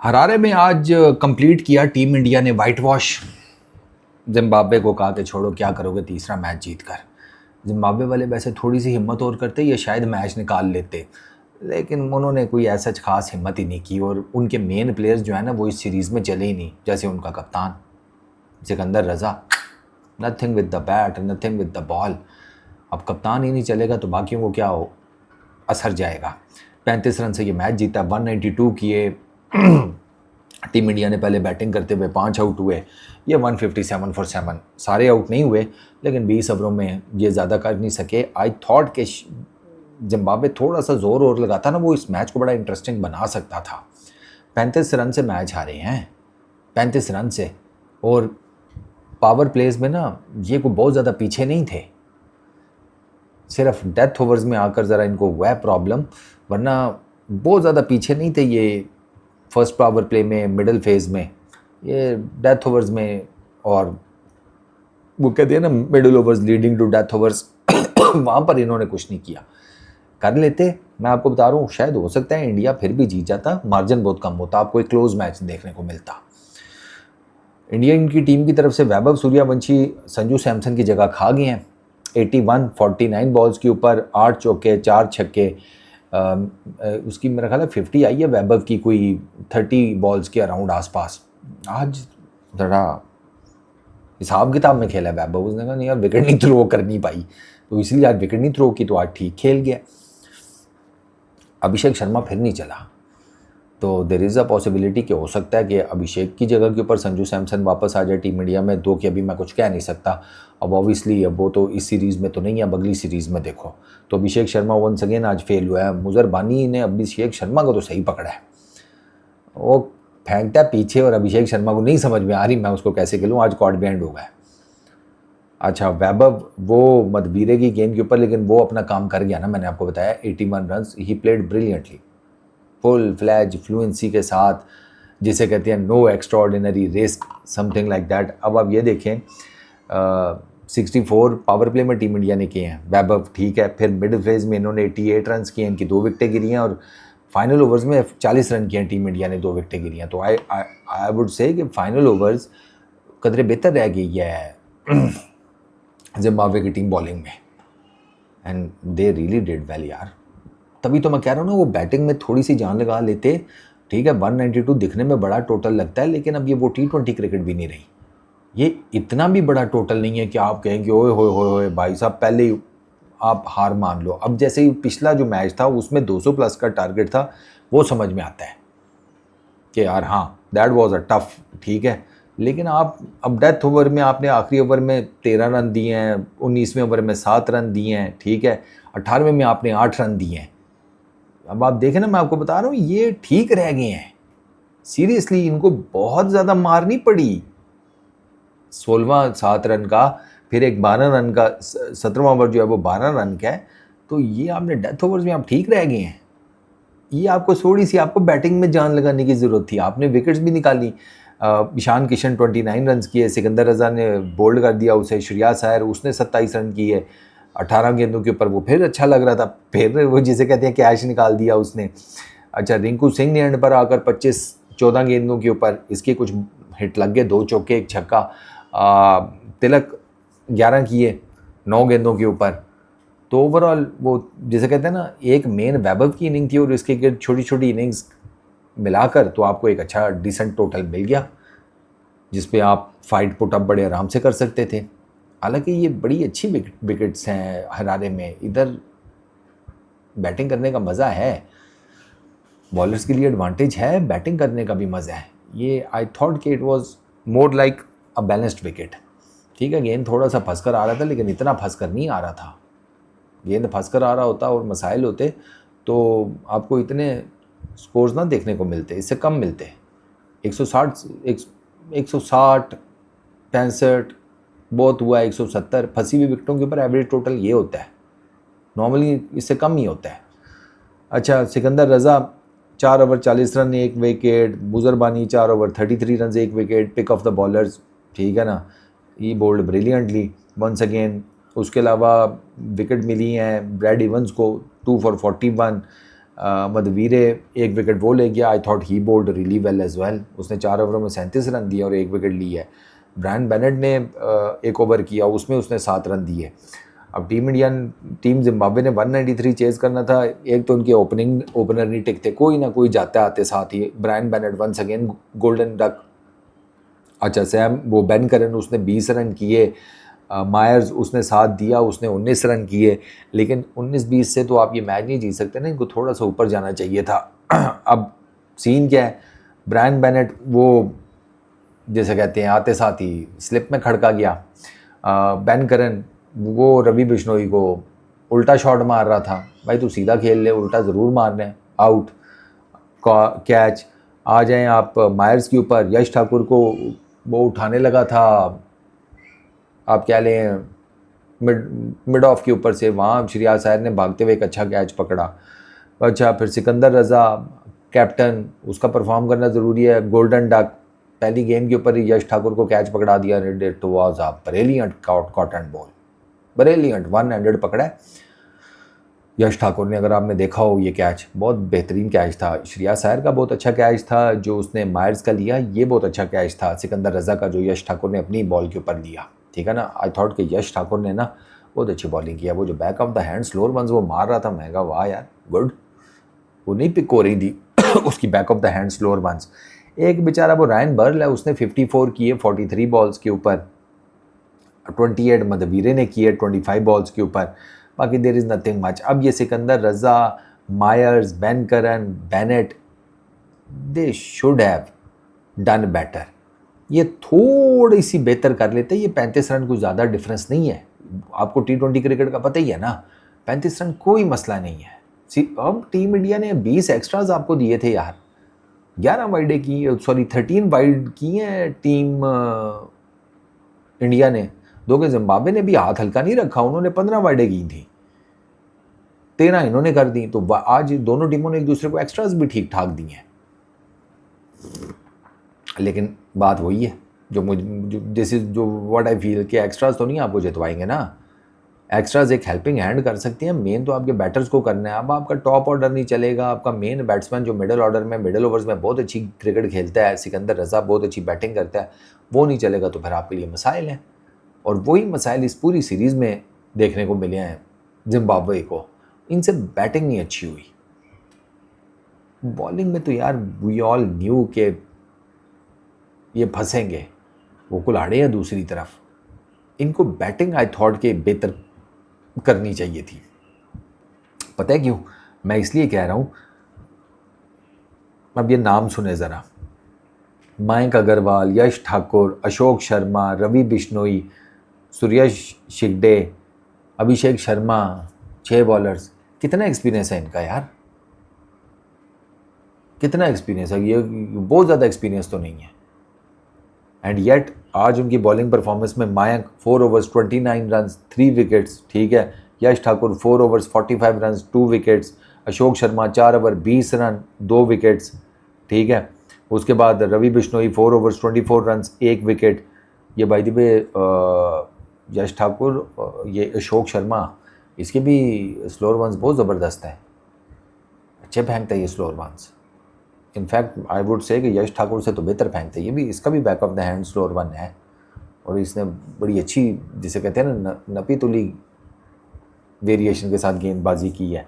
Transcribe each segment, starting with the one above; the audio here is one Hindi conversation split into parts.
हरारे में आज कंप्लीट किया टीम इंडिया ने वाइट वॉश। जिम्बाब्वे को कहा कि छोड़ो क्या करोगे तीसरा मैच जीतकर। जिम्बाब्वे वाले वैसे थोड़ी सी हिम्मत और करते ये शायद मैच निकाल लेते, लेकिन उन्होंने कोई ऐसा खास हिम्मत ही नहीं की और उनके मेन प्लेयर्स जो है ना वो इस सीरीज़ में चले ही नहीं। जैसे उनका कप्तान Sikandar Raza, nothing with the bat nothing with the ball. अब कप्तान ही नहीं चलेगा तो बाकियों को क्या असर जाएगा। 35 रन से ये मैच जीता, 192 किए। टीम इंडिया ने पहले बैटिंग करते हुए 5 आउट हुए, ये 157 फॉर 7। सारे आउट नहीं हुए लेकिन 20 ओवरों में ये ज़्यादा कर नहीं सके। आई थॉट कि जिम्बाब्वे थोड़ा सा ज़ोर और लगाता ना वो इस मैच को बड़ा इंटरेस्टिंग बना सकता था। 35 रन से मैच हारे हैं, 35 रन से। और पावर प्लेस में ना ये को बहुत ज़्यादा पीछे नहीं थे, सिर्फ डेथ ओवर्स में आकर ज़रा इनको हुआ है प्रॉब्लम, वरना बहुत ज़्यादा पीछे नहीं थे ये। फर्स्ट पावर प्ले में, मिडिल फेज़ में, ये डेथ ओवर्स में, और वो कहते हैं ना middle overs leading to death overs वहाँ पर इन्होंने कुछ नहीं किया। कर लेते, मैं आपको बता रहा हूँ, शायद हो सकता है इंडिया फिर भी जीत जाता, मार्जिन बहुत कम होता, आपको एक क्लोज मैच देखने को मिलता। इंडियन की टीम की तरफ से वैभव सूर्यवंशी संजू सैमसन की जगह खा गए हैं। 81 49 बॉल्स के ऊपर 8 चौके 4 छक्के। उसकी मेरा ख्याल है 50 आई है वैभव की, कोई 30 बॉल्स के अराउंड आसपास। आज ज़रा हिसाब किताब में खेला है वैभव, उसने कहा नहीं यार विकेट नहीं थ्रो कर नहीं पाई, तो इसलिए आज विकेट नहीं थ्रो की, तो आज ठीक खेल गया। अभिषेक शर्मा फिर नहीं चला, तो देर इज़ अ पॉसिबिलिटी कि हो सकता है कि अभिषेक की जगह के ऊपर संजू सैमसन वापस आ जाए टीम इंडिया में। दो कि अभी मैं कुछ कह नहीं सकता, अब ऑब्वियसली अब वो तो इस सीरीज़ में तो नहीं है, अब अगली सीरीज़ में देखो। तो अभिषेक शर्मा वंस अगेन आज फेल हुआ है। मुजर बानी ने अभिषेक शर्मा को तो सही पकड़ा है, वो फेंकता है पीछे और अभिषेक शर्मा को नहीं समझ में आ रही मैं उसको कैसे खेलूँ, आज कॉट बैंड हो गया। अच्छा वैभव वो मदवीरे की गेंद के ऊपर, लेकिन वो अपना काम कर गया ना, मैंने आपको बताया 81 run, he played brilliantly, full fledge fluency के साथ, जिसे कहते हैं no extraordinary risk, something like that. अब आप ये देखें 64 पावर प्ले में टीम इंडिया ने किए हैं, वैभव ठीक है। फिर मिडिल फेज में इन्होंने 88 रन किए, इनकी 2 विकेटें गिरी हैं, और फाइनल ओवर्स में 40 रन किए हैं टीम इंडिया ने, 2 विकेटें गिरी हैं। तो आई वुड से कि फाइनल ओवर्स कदरे बेहतर रह गई है जिम्बाब्वे की टीम बॉलिंग में, and they really did well यार। तभी तो मैं कह रहा हूँ ना, वो बैटिंग में थोड़ी सी जान लगा लेते। ठीक है 192 दिखने में बड़ा टोटल लगता है, लेकिन अब ये वो T20 क्रिकेट भी नहीं रही। ये इतना भी बड़ा टोटल नहीं है कि आप कहेंगे ओए होए होए होए भाई साहब पहले ही आप हार मान लो। अब जैसे ही पिछला जो मैच था उसमें 200 प्लस का टारगेट था, वो समझ में आता है कि यार हाँ दैट वाज अ टफ, ठीक है। लेकिन आप अब डेथ ओवर में आपने आखिरी ओवर में 13 रन दिए हैं, 19वें ओवर में 7 रन दिए हैं, ठीक है, 18वें में आपने 8 रन दिए हैं। अब आप देखें ना, मैं आपको बता रहा हूँ ये ठीक रह गए हैं सीरियसली, इनको बहुत ज़्यादा मार नहीं पड़ी। 16वां 7 रन का, फिर एक 12 रन का, 17वां ओवर जो है वो 12 रन का है। तो ये आपने डेथ ओवर्स में आप ठीक रह गए हैं। ये आपको थोड़ी सी आपको बैटिंग में जान लगाने की ज़रूरत थी, आपने विकेट्स भी निकाली। ईशान किशन 29 रन किए, सिकंदर रज़ा ने बोल्ड कर दिया उसे, श्रेयस अय्यर उसने 27 रन किए 18 गेंदों के ऊपर, वो फिर अच्छा लग रहा था, फिर वो जिसे कहते हैं कैश निकाल दिया उसने। अच्छा रिंकू सिंह ने एंड पर आकर 25-14 गेंदों के ऊपर इसके कुछ हिट लग गए, 2 चौके 1 छक्का। तिलक 11 किए 9 गेंदों के ऊपर। तो ओवरऑल वो जिसे कहते हैं ना, एक मेन वैभव की इनिंग थी और इसके छोटी छोटी इनिंग्स मिलाकर तो आपको एक अच्छा डिसेंट टोटल मिल गया, जिस पे आप फाइट पुटअप बड़े आराम से कर सकते थे। हालांकि ये बड़ी अच्छी विकेट्स हैं हरारे में, इधर बैटिंग करने का मज़ा है, बॉलर्स के लिए एडवांटेज है, बैटिंग करने का भी मज़ा है। ये आई थॉट कि it was more like a balanced wicket. ठीक है गेंद थोड़ा सा फंस कर आ रहा था, लेकिन इतना फंस कर नहीं आ रहा था। गेंद फंस कर आ रहा होता और मसाइल होते तो आपको इतने स्कोर्स ना देखने को मिलते, इससे कम मिलते। 160 160 65 बहुत हुआ, 170 फंसी हुई विकेटों के ऊपर एवरेज टोटल ये होता है, नॉर्मली इससे कम ही होता है। अच्छा Sikandar Raza 4 over 40 run 1 wicket, Muzarabani 4 over 33 run 1 wicket, pick of the bowlers, ठीक है ना, he bowled brilliantly once again. उसके अलावा विकेट मिली हैं ब्रैड इवंस को 2 for 41, मधवीरे एक विकेट वो ले गया, I thought he bowled really well as well, उसने 4 ओवरों में 37 रन दिए और 1 विकेट ली है। ब्रायन बेनेट ने एक ओवर किया, उसमें उसने 7 रन दिए। अब टीम जिम्बाब्वे ने 193 चेज़ करना था, एक तो उनके ओपनर नहीं टिकते, कोई ना कोई जाते आते साथ ही। Brian Bennett once again golden duck. अच्छा बेन करन उसने 20 रन किए, मायर्स उसने साथ दिया, उसने 19 रन किए, लेकिन 19-20 से तो आप ये मैच नहीं जीत सकते ना, इनको थोड़ा सा ऊपर जाना चाहिए था। अब सीन क्या है, ब्रायन बेनेट वो जैसे कहते हैं आते साथ ही स्लिप में खड़का गया। बेन करन वो रवि बिश्नोई को उल्टा शॉट मार रहा था, भाई तू सीधा खेल ले, उल्टा ज़रूर मारना है, आउट, कैच। आ जाएं आप मायर्स के ऊपर, यश ठाकुर को वो उठाने लगा था, आप क्या लें मिड ऑफ के ऊपर से, वहाँ श्रेयस अय्यर ने भागते हुए एक अच्छा कैच पकड़ा। अच्छा फिर सिकंदर रज़ा कैप्टन, उसका परफॉर्म करना ज़रूरी है, गोल्डन डक, पहली गेंद के ऊपर ही यश ठाकुर को कैच पकड़ा दिया। It was a brilliant caught and bowl, brilliant 1 handed पकड़ा है यश ठाकुर ने। अगर आपने देखा हो ये कैच, बहुत बेहतरीन कैच था। श्रेयस अय्यर का बहुत अच्छा कैच था जो उसने मायर्स का लिया, ये बहुत अच्छा कैच था सिकंदर रज़ा का जो यश ठाकुर ने अपनी बॉल के ऊपर लिया, ठीक है ना। आई थॉट कि यश ठाकुर ने ना बहुत अच्छी बॉलिंग किया, वो जो back of the hand slower ones वो मार रहा था, मैं कहा वाह यार गुड, वो नहीं पिक हो रही थी उसकी back of the hand slower ones. एक बेचारा वो रायन बर्ल है, उसने 54 किए 43 बॉल्स के ऊपर, 28 मधवीरे ने किए 25 बॉल्स के ऊपर, बाकी देर इज़ नथिंग मच। अब ये Sikandar Raza, Myers, Ben Curran, Bennett, they should have done better, ये थोड़ी सी बेहतर कर लेते। ये 35 रन कुछ ज़्यादा डिफरेंस नहीं है, आपको T20 क्रिकेट का पता ही है ना, 35 रन कोई मसला नहीं है। अब टीम इंडिया ने 20 एक्स्ट्राज आपको दिए थे यार, 11 वाइडे की, सॉरी 13 वाइड की हैं टीम इंडिया ने, दो के जिम्बाब्वे ने भी हाथ हल्का नहीं रखा, उन्होंने 15 वाइडें की थी, 13 इन्होंने कर दी। तो आज दोनों टीमों ने एक दूसरे को एक्स्ट्रास भी ठीक ठाक दी हैं, लेकिन बात वही है जो दिस इज जो व्हाट आई फील कि एक्स्ट्रास तो नहीं आपको जितवाएंगे ना, एक्स्ट्राज एक हेल्पिंग हैंड कर सकते हैं, मेन तो आपके बैटर्स को करना है। अब आपका टॉप ऑर्डर नहीं चलेगा, आपका मेन बैट्समैन जो मिडिल ऑर्डर में मिडिल ओवर्स में बहुत अच्छी क्रिकेट खेलता है, सिकंदर रज़ा बहुत अच्छी बैटिंग करता है, वो नहीं चलेगा तो फिर आपके लिए मसाइल हैं। और वही मसाइल इस पूरी सीरीज़ में देखने को मिले हैं जिम्बाब्वे को, इनसे बैटिंग नहीं अच्छी हुई, बॉलिंग में तो यार वी ऑल न्यू के ये फंसेंगे, वो कुल्हाड़े हैं दूसरी तरफ, इनको बैटिंग आई थॉट के बेहतर करनी चाहिए थी। पता है क्यों मैं इसलिए कह रहा हूँ, अब ये नाम सुने ज़रा, मयंक अग्रवाल, यश ठाकुर, अशोक शर्मा, रवि बिश्नोई, सूर्यश शिगडे, अभिषेक शर्मा, 6 बॉलर्स, कितना एक्सपीरियंस है इनका यार, कितना एक्सपीरियंस है, ये बहुत ज़्यादा एक्सपीरियंस तो नहीं है। एंड येट आज उनकी बॉलिंग परफॉर्मेंस में मयंक 4 ओवर्स 29 रन 3 विकेट्स, ठीक है, Yash Thakur 4 overs 45 run 2 wickets, Ashok Sharma 4 over 20 run 2 wickets, ठीक है, उसके बाद Ravi Bishnoi 4 overs 24 run 1 wicket. ये by the way Yash Thakur, ये अशोक शर्मा, इसके भी स्लोअर वंस बहुत ज़बरदस्त हैं, अच्छे फेंकते हैं ये slower ones. In fact I would say कि यश ठाकुर से तो बेहतर फेंकते हैं ये भी, इसका भी back of the hand slower one है, और इसने बड़ी अच्छी जिसे कहते हैं ना नपी तुली वेरिएशन के साथ गेंदबाजी की है।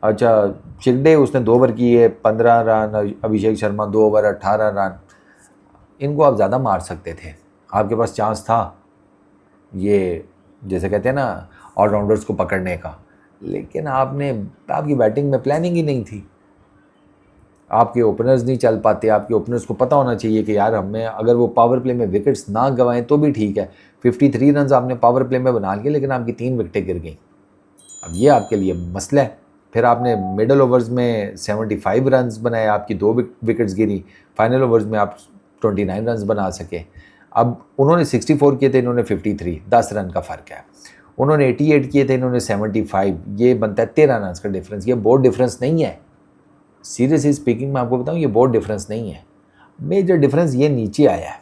अच्छा शिगडे उसने 2 ओवर किए 15 run, Abhishek Sharma 2 over 18 run, इनको आप ज़्यादा मार सकते थे, आपके पास चांस था ये जैसे कहते हैं ना ऑलराउंडर्स को पकड़ने का, लेकिन आपकी बैटिंग में प्लानिंग ही नहीं थी, आपके ओपनर्स नहीं चल पाते, आपके ओपनर्स को पता होना चाहिए कि यार हमें अगर वो पावर प्ले में विकेट्स ना गंवाएं तो भी ठीक है, 53 रन आपने पावर प्ले में बना लिए लेकिन आपकी 3 विकेटें गिर गई, अब ये आपके लिए मसला है। फिर आपने मिडल ओवर्स में 75 रन बनाए, आपकी 2 विकेट्स गिरी, फाइनल ओवर्स में आप 29 रन बना सके। अब उन्होंने 64 किए थे, इन्होंने 53, 10 रन का फ़र्क है, उन्होंने 88 किए थे, इन्होंने 75, ये बनता है 13 रन का डिफरेंस, ये बहुत डिफरेंस नहीं है, सीरियसली स्पीकिंग मैं आपको बताऊं ये बहुत डिफरेंस नहीं है, मेजर डिफरेंस ये नीचे आया है,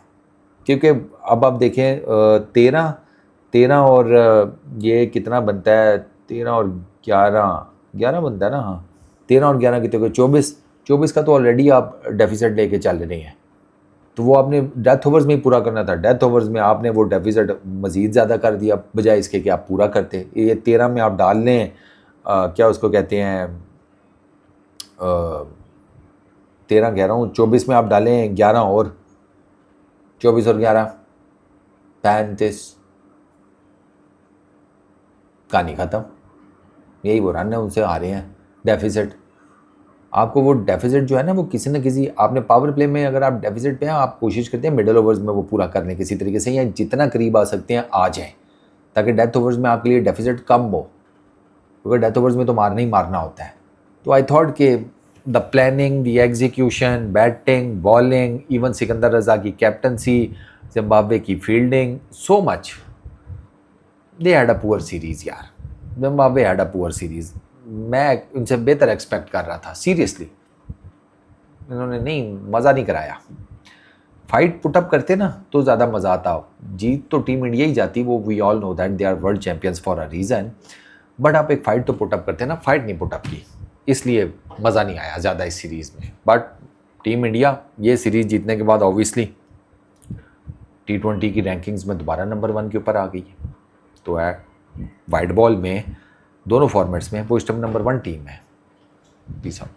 क्योंकि अब आप देखें 13 और ये कितना बनता है, 13 और 11 बनता है ना, हाँ 13 और 11 कितने हो गए 24, 24 का तो ऑलरेडी आप डेफिसिट लेके चल रहे हैं, तो वो आपने डेथ ओवर्स में ही पूरा करना था। डेथ ओवर्स में आपने वो डेफिसिट मज़ीद ज़्यादा कर दिया बजाय इसके कि आप पूरा करते। ये 13 में आप डाल लें क्या उसको कहते हैं 13 कह रहा हूँ, 24 में आप डालें 11 और 24 और 11 35, कहानी ख़त्म। यही वो रन है, उनसे हारे हैं डेफिसिट। आपको वो डेफिसिट जो है ना वो किसी न किसी, आपने पावर प्ले में अगर आप डेफिसिट पे हैं आप कोशिश करते हैं मिडल ओवर्स में वो पूरा कर लें किसी तरीके से, या जितना करीब आ सकते हैं आ जाएं, ताकि डेथ ओवर्स में आपके लिए डेफिसिट कम हो, क्योंकि डेथ ओवर्स में तो मारना ही मारना होता है। तो आई थॉट कि the planning, the execution, batting, bowling, even Sikandar Raza की कैप्टनसी, जिम्बाब्वे की fielding, so much they had a poor series यार। Zimbabwe had a poor series. मैं उनसे बेहतर एक्सपेक्ट कर रहा था सीरियसली। इन्होंने नहीं, मज़ा नहीं कराया। फाइट पुटअप करते ना तो ज़्यादा मज़ा आता। जीत तो टीम इंडिया ही जाती, वो we all know that they are world champions for a reason, but आप एक फ़ाइट तो पुटअप करते ना, फाइट नहीं पुटअप की, इसलिए मज़ा नहीं आया ज़्यादा इस सीरीज़ में। बट टीम इंडिया ये सीरीज़ जीतने के बाद ऑब्वियसली T20 की रैंकिंग्स में दोबारा नंबर 1 के ऊपर आ गई। तो वाइट बॉल में दोनों फॉर्मेट्स में वो इस टाइम नंबर 1 टीम है। Peace out.